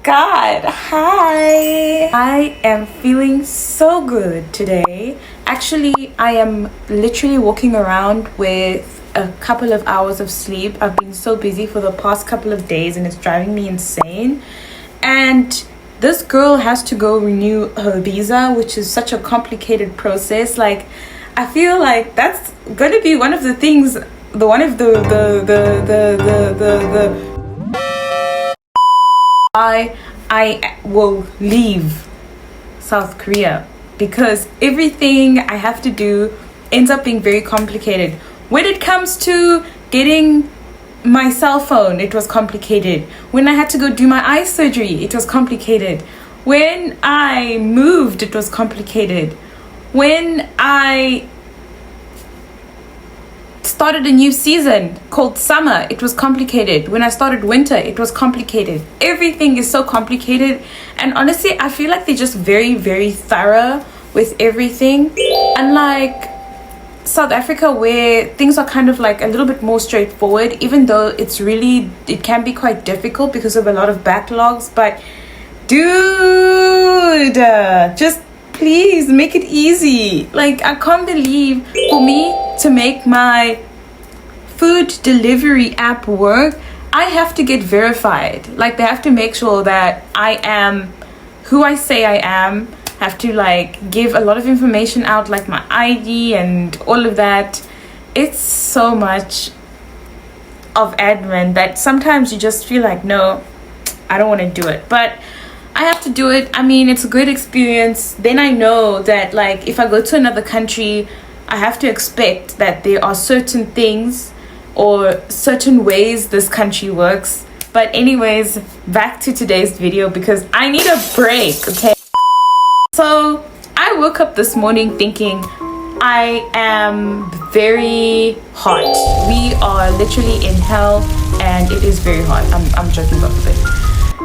god, hi! I am feeling so good today. Actually, I am literally walking around with a couple of hours of sleep. I've been so busy for the past couple of days and it's driving me insane. And this girl has to go renew her visa, which is such a complicated process. Like, I feel like that's going to be one of the things, I will leave South Korea, because everything I have to do ends up being very complicated. When it comes to getting my cell phone, it was complicated. When I had to go do my eye surgery, it was complicated. When I moved, it was complicated. When I started a new season called summer, it was complicated. When I started winter, it was complicated. Everything is so complicated, and honestly I feel like they're just very, very thorough with everything. Unlike South Africa, where things are kind of like a little bit more straightforward, even though it can be quite difficult because of a lot of backlogs. But dude, just please make it easy. Like, I can't believe for me to make my food delivery app work, I have to get verified. Like, they have to make sure that I am who I say I am. Have to like give a lot of information out, like my ID and all of that. It's so much of admin that sometimes you just feel like, no, I don't want to do it, but I have to do it. I mean, it's a great experience. Then I know that, like, if I go to another country, I have to expect that there are certain things or certain ways this country works. But anyways, back to today's video, because I need a break, okay? So I woke up this morning thinking I am very hot. We are literally in hell and it is very hot. I'm joking about it.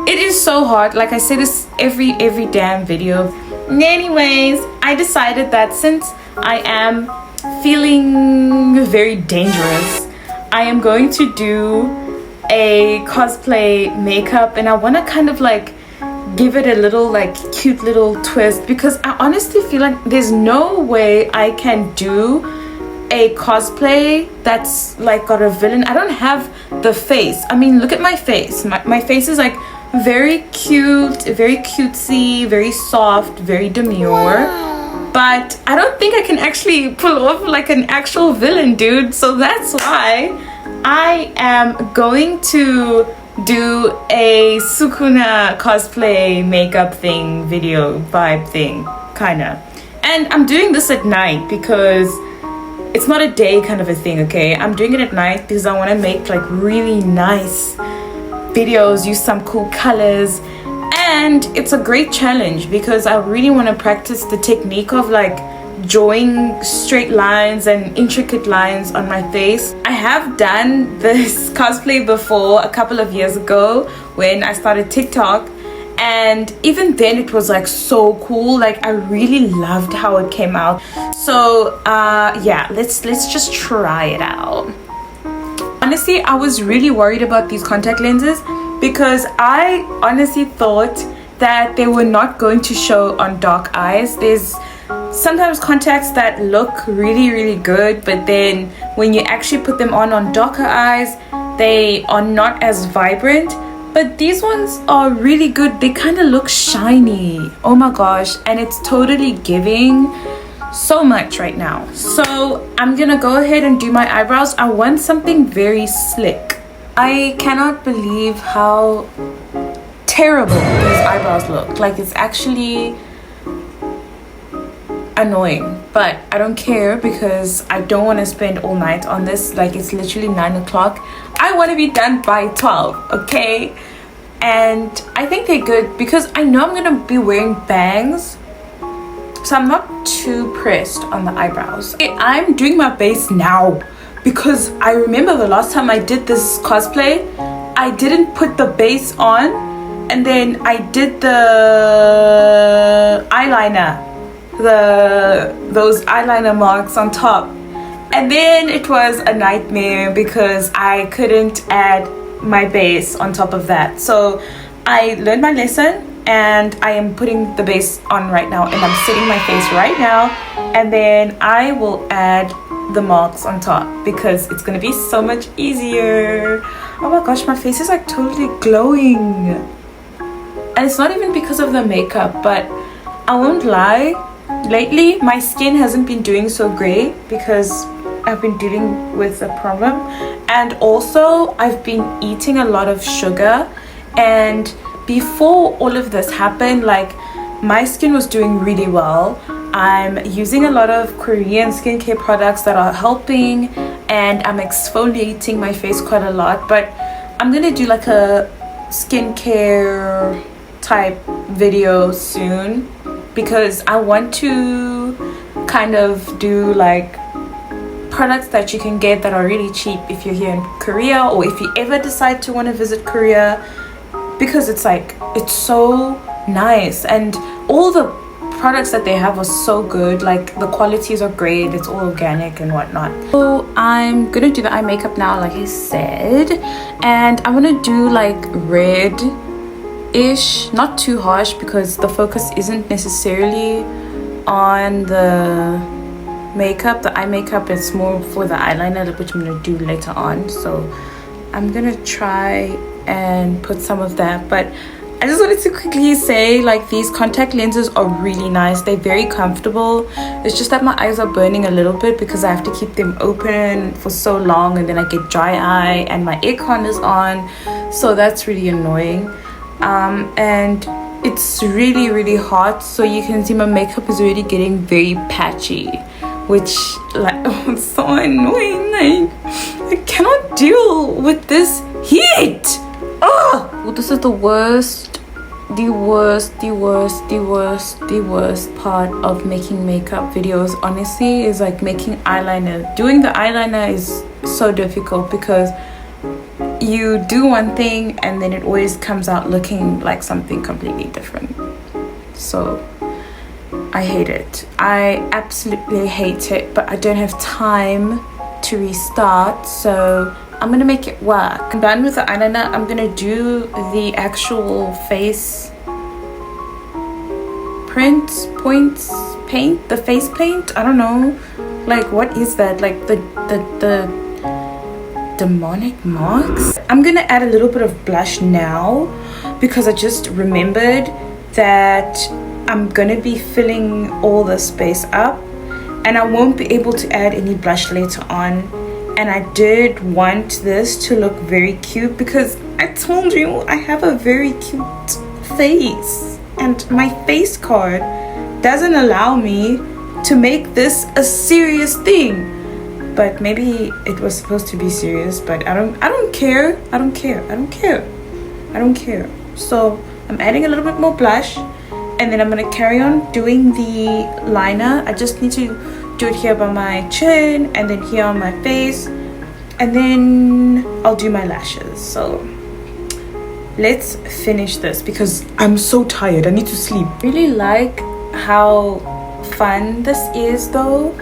It is so hot. Like I say this every damn video. Anyways, I decided that since I am feeling very dangerous, I am going to do a cosplay makeup, and I want to kind of like give it a little like cute little twist, because I honestly feel like there's no way I can do a cosplay that's like got a villain. I don't have the face. I mean, look at my face. My face is like very cute, very cutesy, very soft, very demure, but I don't think I can actually pull off like an actual villain, dude. So that's why I am going to do a Sukuna cosplay makeup thing, video vibe thing, kinda. And I'm doing this at night because it's not a day kind of a thing, okay? I'm doing it at night because I want to make like really nice videos, use some cool colors, and it's a great challenge because I really want to practice the technique of like drawing straight lines and intricate lines on my face. I have done this cosplay before a couple of years ago when I started TikTok, and even then it was like so cool. Like, I really loved how it came out. So yeah, let's just try it out. Honestly, I was really worried about these contact lenses because I honestly thought that they were not going to show on dark eyes. There's sometimes contacts that look really, really good, but then when you actually put them on darker eyes, they are not as vibrant. But these ones are really good. They kind of look shiny. Oh my gosh. And it's totally giving so much right now. So I'm gonna go ahead and do my eyebrows. I want something very slick. I cannot believe how terrible these eyebrows look. Like, it's actually annoying, but I don't care because I don't want to spend all night on this. Like, it's literally 9 o'clock. I want to be done by 12, okay? And I think they're good because I know I'm gonna be wearing bangs, so I'm not too pressed on the eyebrows. Okay, I'm doing my base now because I remember the last time I did this cosplay, I didn't put the base on, and then I did the eyeliner, those eyeliner marks on top, and then it was a nightmare because I couldn't add my base on top of that. So I learned my lesson and I am putting the base on right now, and I'm setting my face right now, and then I will add the marks on top because it's gonna be so much easier. Oh my gosh, my face is like totally glowing, and it's not even because of the makeup, but I won't lie, lately my skin hasn't been doing so great because I've been dealing with a problem, and also I've been eating a lot of sugar. And before all of this happened, like, my skin was doing really well. I'm using a lot of Korean skincare products that are helping, and I'm exfoliating my face quite a lot. But I'm gonna do like a skincare type video soon because I want to kind of do like products that you can get that are really cheap if you're here in Korea, or if you ever decide to want to visit Korea, because it's like, it's so nice and all the products that they have are so good. Like, the qualities are great, it's all organic and whatnot. So I'm gonna do the eye makeup now, like I said, and I'm gonna do like red ish, not too harsh because the focus isn't necessarily on the makeup. The eye makeup is more for the eyeliner, which I'm gonna do later on. So I'm gonna try and put some of that. But I just wanted to quickly say, like, these contact lenses are really nice, they're very comfortable. It's just that my eyes are burning a little bit because I have to keep them open for so long, and then I get dry eye and my aircon is on, so that's really annoying. And it's really, really hot, so you can see my makeup is already getting very patchy, which, like, oh, it's so annoying. Like, I cannot deal with this heat. Oh, well, this is the worst part of making makeup videos, honestly, is like making eyeliner. Doing the eyeliner is so difficult because you do one thing and then it always comes out looking like something completely different. So I hate it. I absolutely hate it, but I don't have time to restart, so I'm gonna make it work. I'm done with the eyeliner. I'm gonna do the actual face paint, the face paint. I don't know, like, what is that? Like the demonic marks. I'm gonna add a little bit of blush now because I just remembered that I'm gonna be filling all the space up and I won't be able to add any blush later on. And I did want this to look very cute because I told you I have a very cute face, and my face card doesn't allow me to make this a serious thing. But maybe it was supposed to be serious, but I don't care. So I'm adding a little bit more blush, and then I'm gonna carry on doing the liner. I just need to do it here by my chin and then here on my face, and then I'll do my lashes. So let's finish this because I'm so tired. I need to sleep. I really like how fun this is though,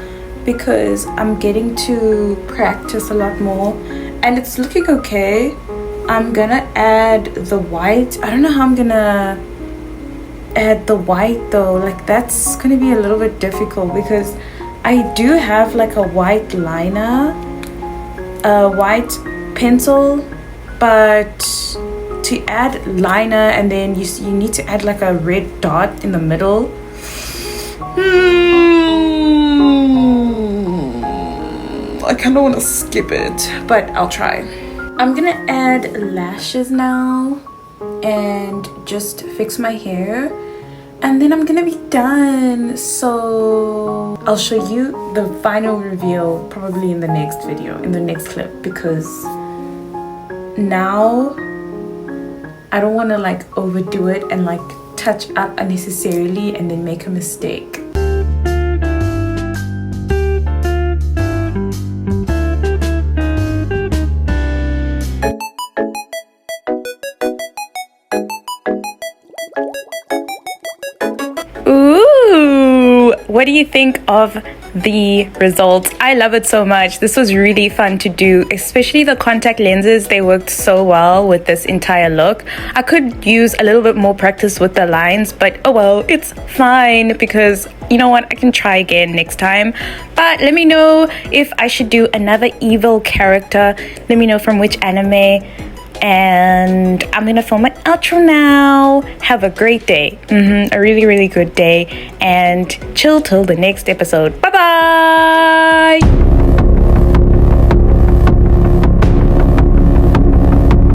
because I'm getting to practice a lot more and it's looking okay. I'm gonna add the white. I don't know how I'm gonna add the white though. Like, that's gonna be a little bit difficult because I do have like a white liner, a white pencil, but to add liner and then you need to add like a red dot in the middle. I kind of want to skip it, but I'll try. I'm gonna add lashes now and just fix my hair, and then I'm gonna be done. So I'll show you the final reveal probably in the next video, in the next clip, because now I don't want to like overdo it and like touch up unnecessarily and then make a mistake. Ooh, what do you think of the results. I love it so much. This was really fun to do, especially the contact lenses. They worked so well with this entire look. I could use a little bit more practice with the lines, but oh well, it's fine because you know what, I can try again next time. But let me know if I should do another evil character. Let me know from which anime. And I'm gonna film my outro now. Have a great day, a really good day, and chill till the next episode. Bye bye.